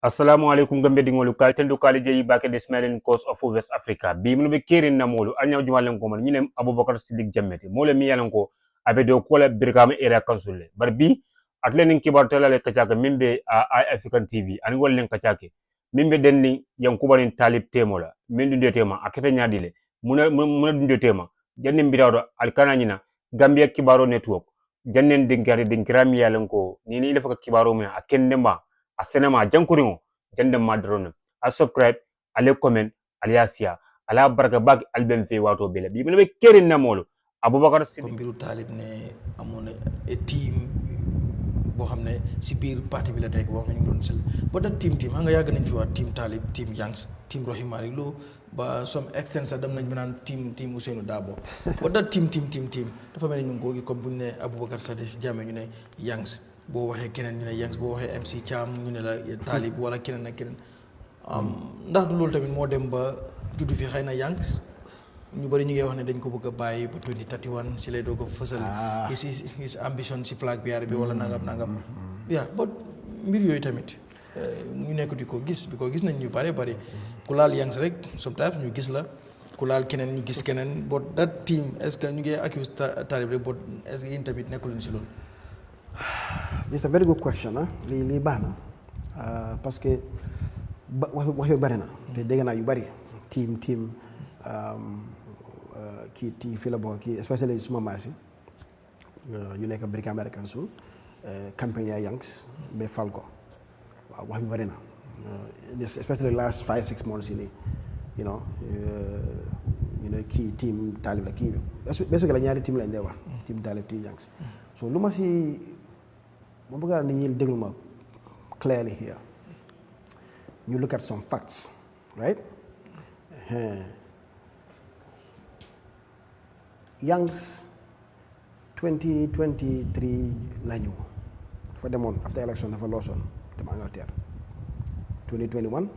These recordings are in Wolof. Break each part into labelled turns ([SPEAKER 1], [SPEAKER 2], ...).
[SPEAKER 1] Assalamu alaikum gambe dingolu kaltendu kali jeyi bake the smiling coast of West Africa bi mun be kerin na molu alnya jumalen ko man nyinem Abubacarr Sidik Jammeh mole mi yalan ko abe do kola birkama area council bar bi atlenin kibar talale kacaka mimbe African TV ani wollen kacake mimbe denni yankubanin talib temola min dunde tema akete nyadile muna dunde tema jannim birawdo alkana nyina Gambia Kibaaro Network jannen dinkirami yalan ko ni ile faka kibaro me akende ma a senema jankuringo jande madrona a subscribe ale comment ale asia ala barka bag albem fe wato bele bi be kerin na molo Abubacarr Sidik
[SPEAKER 2] ko mbiru Talib ne amoon a team boo xam ne si biir parti bi la teg wax nañu doon sel ba da team xam nga yàgg nañ fi wax team Talib team Yanks team Rohey Malick Lowe ba some extent sax dem nañ ba naan team Ousseynou Dabo ba da team dafa mel ni ñu ngi ko comme bu ñu ne Abubacarr Sidik Jammeh ñu ne Yanks boo waxee keneen ñu ne Yanks boo waxee MC Cham ñu ne la Talib wala keneen ak keneen ndax du loolu tamit moo dem ba juddu fi xëy na Yanks ñu bëri ñu ngi wax ne dañ ko bëgg a bàyyi ba 2031 si lay doog a fësal his ambition si flag bi bi wala nangam ba mbir yooyu tamit ñu nekk di ko gis bi ko gis nañ ñu bëri ku laal Yanks rek sometimes ñu gis la ku laal keneen ñu gis keneen but that team est-ce que ñu ngi accuse Talib rek but est-ce que yéen tamit nekkul leen si loolu.
[SPEAKER 3] It's a very good question lii baax na parce que wax yu bëri na te dégg naa yu bëri team kii fii la bokk kii especially suma maas yi ñu nekk Brikama American Council campagne ya Yanks ba fal ko waaw wax yu bëri na especially last 5-6 months yi nii you know kii team Talib la kii basically la ñaari team lañ dee wax team Talib team Yanks so lu ma si ma bëgg a nit ñi déglu ma clearly here you look at some facts right Yanks 2023 la ñëw dafa demoon after election dafa loosoon dem Angleterre 2021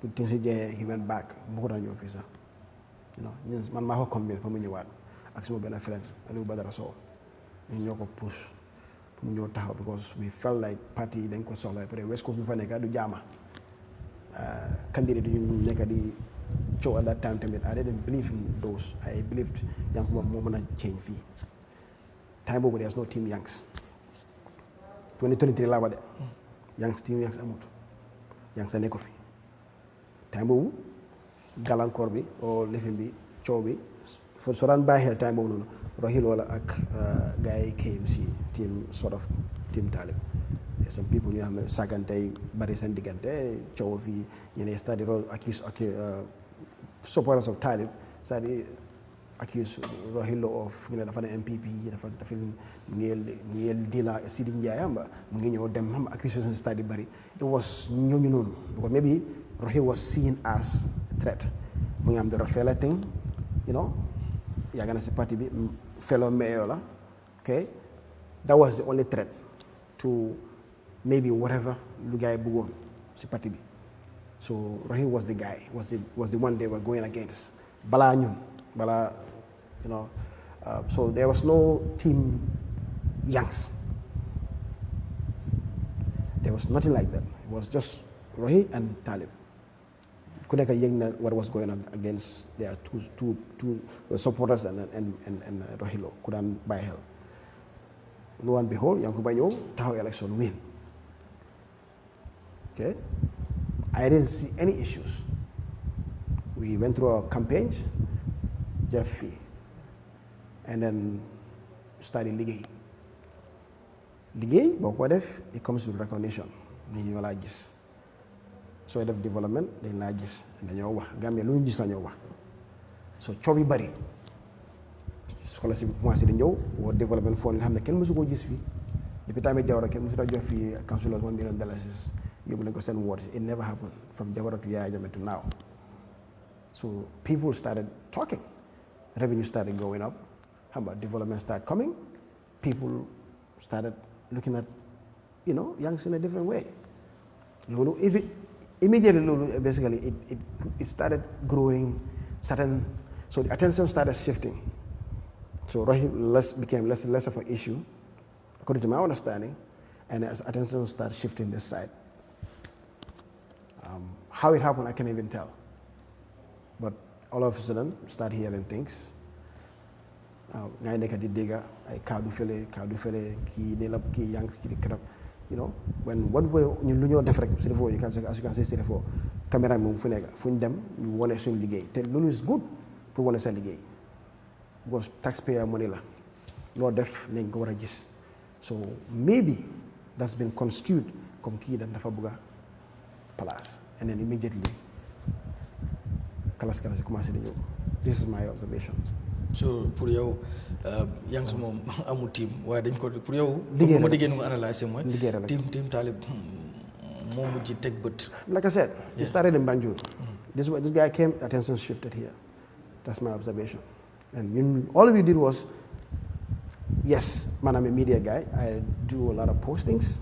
[SPEAKER 3] pour tin si jeexee he went back bëggu naa ñëw fii sax man maa ko convaincre pour mu ñëwaat ak suma benn friend Abubacarr Sow ñu ñoo ko push pour mu ñëw taxaw because we felt like party yi dañ ko soxla après West Coast bu fa nekk du jaama candidate yu ñu nekk di coow at that time tamit I didn't believe in those I believed Yankuba moo mën a change fii time boobu there's no team Yanks 2023 laa wax de team Yanks amut Yanks a nekk ko fi time boobu gàllankoor bi o lifin bi coow bi soo daan bàyyi xel time boobu noonu Rohey Lowe la ak gars yi KMC team Talib some people ñu xam ne sàggantey bari seen diggante coow fii ñeneen c'est-à-dire accuse supporters of Talib c'est-à-dire accuse Rohey Lowe of dafa ne MPP dafa ngeel dila Sidik Jammeh mu ngi ñëw dem xam accusation c'est-à-dire bari it was ñooñu noonu because maybe Rohey was seen as a threat mu ngi am the Rockefeller thing yàgg na si parti bi fellow mayor la okay that was the only threat to maybe whatever lu gars yi bëggoon si parti bi so Rohey was the guy was the one they were going against balaa so there was no team Yanks there was nothing like that it was just Rohey and Talib ku nekk yëg na what was going on against their two supporters and Rohey Lowe ku daan bàyyi xel lo and behold Yankuba ñëw taxaw election win okay I didn't see any issues we went through our campaigns def fii and then study liggéey boo ko def it comes with recognition nit ñi ñoo laa gis sooy def development dañ laa gis dañoo wax Gambia lu ñu gis la ñoo wax so coow yi bari scholarship bi commencé di ñëw woo development fond nga xam ne kenn mësu koo gis fii depuis tamit Jawara kenn mësu ta jox fii councilors $1 million yóbbu nañ ko seen woot it never happened from Jawara to Yaya Jammeh to now so people started talking revenue started going up xam nga development started coming people started looking at Yanks in a different way loolu immediately loolu basically it started growing certain so the attention started shifting so Rohey became less of an issue according to my understanding and as attention started shifting this side How it happened, I can't even tell. But all of a sudden, start hearing things. Ngay nekk di dégg ay kaddu fële kii ne la kii Yanks kii di krab, you know, when what ñun lu ñoo def rek si defoo as you can see si defoo caméra moom fu nekk fu ñu dem ñu wane suñu liggéey te loolu is good pour wane sa liggéey because taxpayer money la loo def nañ ko war a gis so maybe that's been construed comme kii dafa bëgg a place and then immediately kalas commencé di ñëw. This is my observation.
[SPEAKER 2] So pour yow Yanks moom amul team waaye dañ ko pour yow.
[SPEAKER 3] liggéey
[SPEAKER 2] ma déggee nu mu analysé mooy.
[SPEAKER 3] liggéey rek
[SPEAKER 2] team Talib moo mujj teg bët.
[SPEAKER 3] Like I said, he started in Banjul. This guy came, attention shifted here. That's my observation. And all you did was, yes, man, I'm a media guy. I do a lot of postings.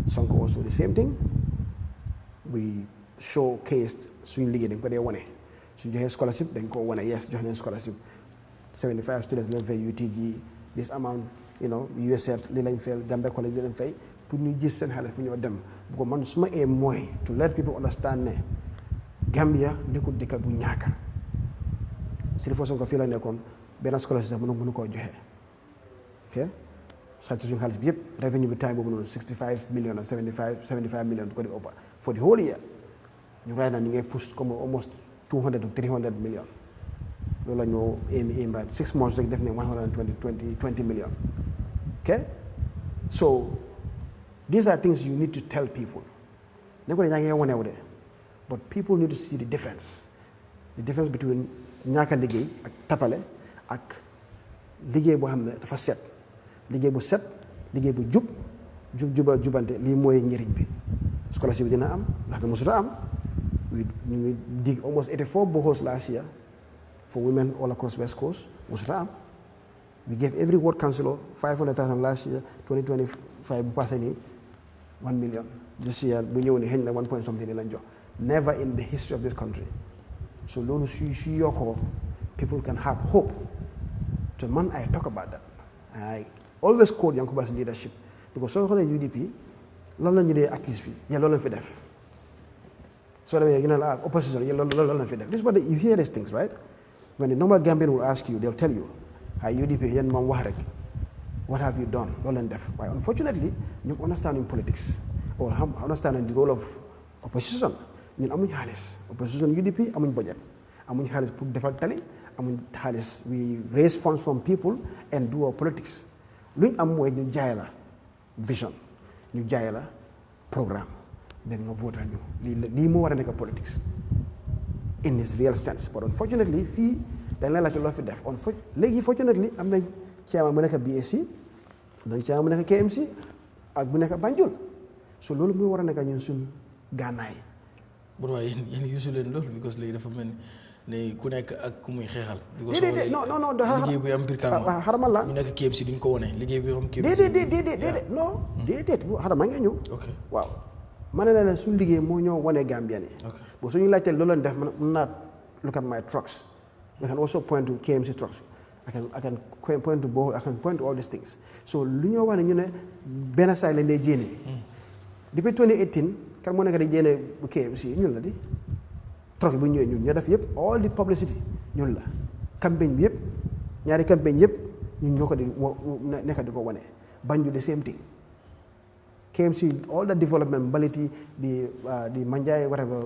[SPEAKER 3] Sonko also the same thing. We showcased suñu liggéey dañ ko dee wane. Suñu joxee scholarship dañ ko wane, yes, jox leen scholarship. 75 students lañ fay UTG, this amount, you know, USF li lañ fay, Gambia College li lañ fay pour ñu gis seen xale fu ñoo dem. Because man suma aim mooy to let people understand ne Gambia nekkul dëkk bu ñaaka. Si dafa Sonko fii la nekkoon benn scholarship sax mënu koo joxe. Ok sàcc suñu xaalis bi yëpp revenue bi time boobu noonu 65 million ak 75 million ko di ëppa for the whole year. ñu right now ñu ngi push comme almost 200 to 300 million. loolu la ñoo aim right 6 months rek def ne 120 million. Okay, so these are things you need to tell people. ne ko ne yaa ngi wonewu de but people need to see the difference between ñaaka liggéey ak tapale ak liggéey boo xam ne dafa set liggéey bu set liggéey bu jubante lii mooy njëriñ bi. Scholarship bi dina am ndax mosuta am ñu ngi dig almost 84 boreholes last year for women all across West Coast. Musuta am. We gave every ward councillor 500,000 last year, 2025 bu passé nii 1 million. This year bu ñëw ni xëy na 1 point something lañ jox. Never in the history of this country. So loolu su yokkoo people can have hope. So man, I talk about that. I always quote Yankuba's leadership because soo xoolee UDP loolu la ñu dee accuse fii yéen loolu lañ fi def. So demee ñu ne la opposition yéen loolu lañ fi def. This is what you hear these things, right? When the normal Gambian will ask you, they'll tell you, "Hi UDP, yen mom wax rek. What have you done?" Loolu lañ def. Why unfortunately, ñu understanding politics or understanding the role of opposition. Ñun amuñ xaalis. Opposition UDP amuñ budget. Amuñ xaalis pour defal tali, amuñ xaalis. We raise funds from people and do our politics. Luñ am mooy ñu jaay la vision, ñu jaay la programme. Then nga vote ñu. Lii moo war a nekk politics. In this real sense, but unfortunately, fii dañ la laajte loo fi def. Léegi fortunately am nañ chairman bu nekk BSc, am nañ chairman bu nekk KMC ak bu nekk Banjul. So loolu muy war a nekk ñun suñ gànnaay.
[SPEAKER 2] bu waaye yéen yusu leen loolu because léegi dafa mel ne ku nekk ak ku muy xeexal.
[SPEAKER 3] déedéet non
[SPEAKER 2] liggéey bi am biir Kamba
[SPEAKER 3] xaramal la
[SPEAKER 2] ñu nekk KMC duñ ko wone liggéey bi am KMC.
[SPEAKER 3] déedéet non déedéet xaramal nga ñëw. waaw ma ne la suñu liggéey moo ñoo wane Gambian yi. But suñu laajtee loolu lañ def man not look at my trucks. I can also point to KMC trucks. I can point to both. I can point to all these things. So lu ñoo wane ñu ne benn saay lañ dee jéene. Depuis 2018 kan moo nekk di jéene bu KMC ñun la di. Truck bu ñëwee ñun ñoo def yëpp all the publicity ñun la. Campagne bi yëpp ñaari campagne yëpp ñun ñoo ko di nekk di ko wane. Banjul the same thing. KMC, all the development, Baliti, the Manjai, whatever,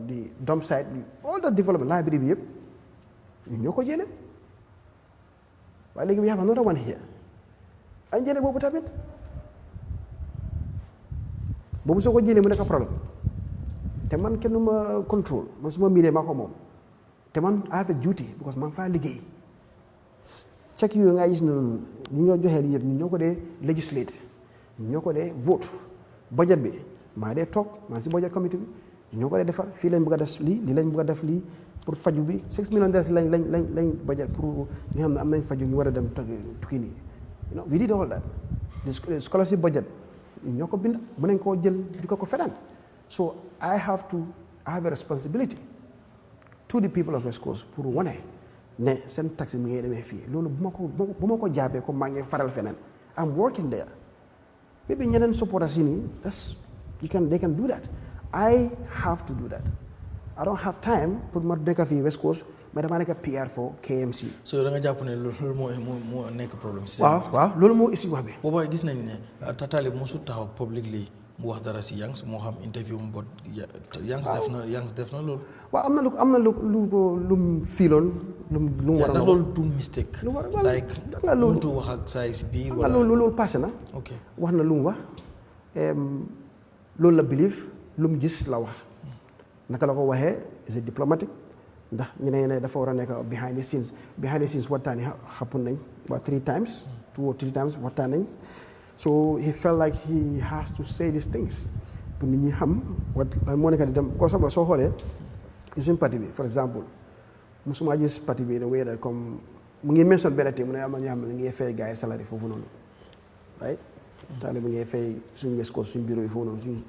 [SPEAKER 3] the dump site, all the development, library, you know, but we have another one here. And then what would happen? But so what you make a problem. The man can control, most media macomom. The man I have a duty because man file gay. Check you guys, you know, legislate. ñoo ko dee vote budget bi maa dee toog maa si budget committee bi ñoo ko dee defar fii lañ bëgg a def lii lañ bëgg a def lii pour faju bi 6 million dollars lañ budget pour ñu xam ne am nañ faju ñu war a dem tukki nii you know we did all that the scholarship budget ñoo ko bind mën nañ koo jël di ko feneen so I have a responsibility to the people of West Coast pour wane ne seen taxe mi ngay demee fii loolu bu ma ko jaabee comme maa ngi faral feneen I'm working there. Maybe ñeneen supporters yi nii they can do that. I have to do that. I don't have time pour ma nekk fii West Coast mais dama nekk PR for KMC.
[SPEAKER 2] so da nga jàpp ne loolu moo nekk problème.
[SPEAKER 3] waaw loolu moo isi wax bi.
[SPEAKER 2] booba gis nañ ne Talib mosul taxaw publicly mu wax dara si Yanks moo xam interview mu bot Yanks def na loolu.
[SPEAKER 3] waaw am na lu mu fiiloon lu mu war a.
[SPEAKER 2] loolu du mistake.
[SPEAKER 3] lu war a
[SPEAKER 2] like muntu wax ak saa yi si biir.
[SPEAKER 3] wala loolu passé na.
[SPEAKER 2] ok
[SPEAKER 3] wax na lu mu wax loolu la believe lu mu gis la wax naka la ko waxee c'est diplomatique ndax ñu ne dafa war a nekk behind the scenes waxtaan yi happen nañ about 2 or 3 times waxtaan nañ so he felt like he has to say these things pour nit ñi xam lan moo nekk di dem ko sama soo xoolee suñu parti bi for exemple musuma gis parti bi ne wéy comme mu ngi mention benn mu ne am na ñoo xam ne ngi fay gars yi salary foofu noonu right Talib mu ngi fay suñu West Coast suñu bureau yi foofu noonu suñu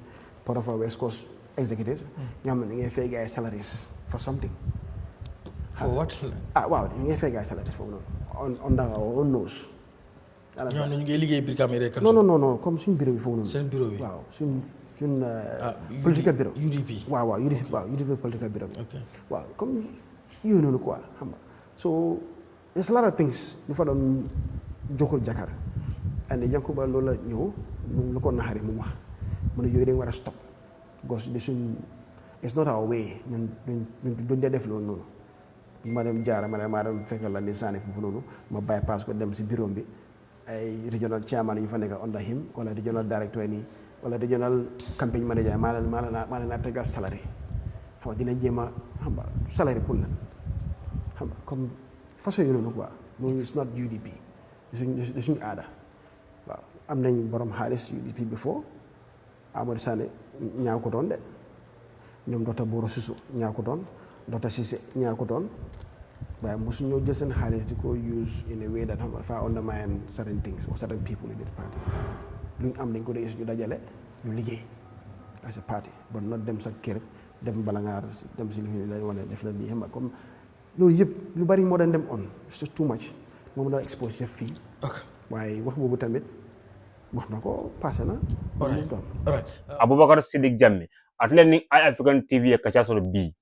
[SPEAKER 3] porte of West Coast executive ñoo xam ne ngi fay gars yi salaries for something
[SPEAKER 2] for what
[SPEAKER 3] waaw ñu ngi fay gars yi salaries foofu noonu on our own nose
[SPEAKER 2] ñooñu ñu ngi liggéey biir Gambia rek.
[SPEAKER 3] non comme suñu bureau bi foofu noonu.
[SPEAKER 2] seen bureau bi
[SPEAKER 3] waaw suñ political bureau.
[SPEAKER 2] UDP
[SPEAKER 3] waaw UDP political bureau bi.
[SPEAKER 2] ok
[SPEAKER 3] waaw comme yooyu noonu quoi xam nga so there's a lot of things ñu fa doon jokkul jakar and Yankuba loolu la ñëw mu lu ko naxari mu wax mu ne yooyu dañ war a stop because di suñ it's not our way ñun duñ dee def loolu noonu ma dem jaara ma dem fekk la ni saani foofu noonu ma bypass ko dem si bureau bi ay regional chairman yu fa nekk under him wala regional director nii wala regional campaign manager maa leen a tegal salary xam nga dina jéem a xam nga salary pour lan xam nga comme façon yu noonu quoi loolu it's not UDP du suñu aada waaw am nañ borom xaalis UDP before Amadou Sané ñaaw ko doon de ñoom Dr. Boro Susu ñaaw ko doon Dr. Cissé ñaaw ko doon waaye mosu ñoo jël seen xaalis di ko use in a way that xam nga dafa undermine certain things or certain people in the party lu ñu am dañ ko dee ñu dajale ñu liggéey as a party but not dem sa kër dem balangaar dem si lu ñu lay wane def la nii xam nga comme loolu yëpp lu bari moo doon dem on it's just too much moom daal expose yëpp fii waaye wax boobu tamit wax na ko passé na
[SPEAKER 2] alright
[SPEAKER 1] Abubacarr Sidik Jammeh atlen ni African TV e kacha solo bi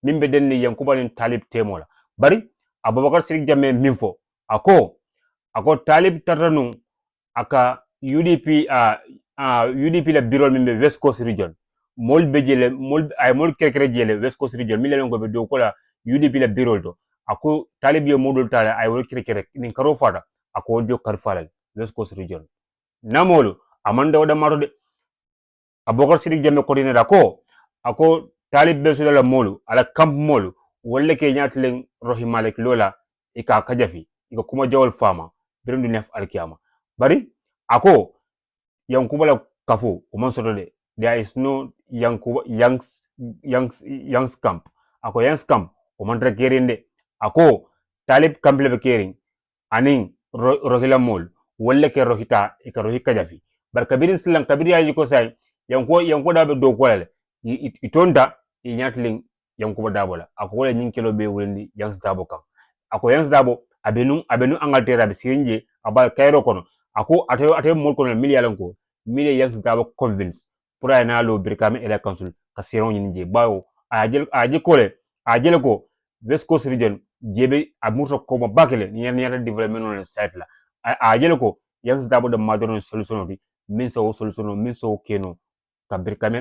[SPEAKER 1] min be den ni Yankuba ni Talib temola bari Abubacarr Sidik Jammeh min fo ako Talib taranu aka UDP UDP la bureau min be West Coast region mol be jele mol kekere jele West Coast region mi len ko be do ko la UDP la bureau to ako Talib yo modul tala ay wol kekere ni karo fata ako jo karfala West Coast region namolu amanda wada mato de Abubacarr Sidik Jammeh coordinator ako Talib be sula la molu ala camp molu wala ke nyatlen rohi malik lola ika kajafi ika kuma jawol fama birindu nef alkiyama bari ako Yankuba la kafu o soto de there is no Yankuba Yanks camp ako Yanks camp o man kerinde ako Talib camp le kering aning rohila mol wala ke rohita ika rohi kajafi bar kabirin silan kabiri ayi ko sai yanko da be do ko le itonda nyatlen Yankuba dabola ako wala nyin kilo be wulindi Yanks dabo kam ako Yanks dabo abenu Angleterre be sirinje abal Cairo kono ako ate mol kono miliyalan ko mili Yanks dabo convince pour ay na lo Brikama Area Council ka siron nyinje bawo ajel ko West Coast region jebe amurto ko ma bakele nyata development on site la ajel ko Yanks dabo de madron solution bi min so solution min so keno ka Brikama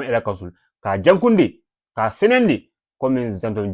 [SPEAKER 1] Area Council ka jankundi ka senendi comme zanto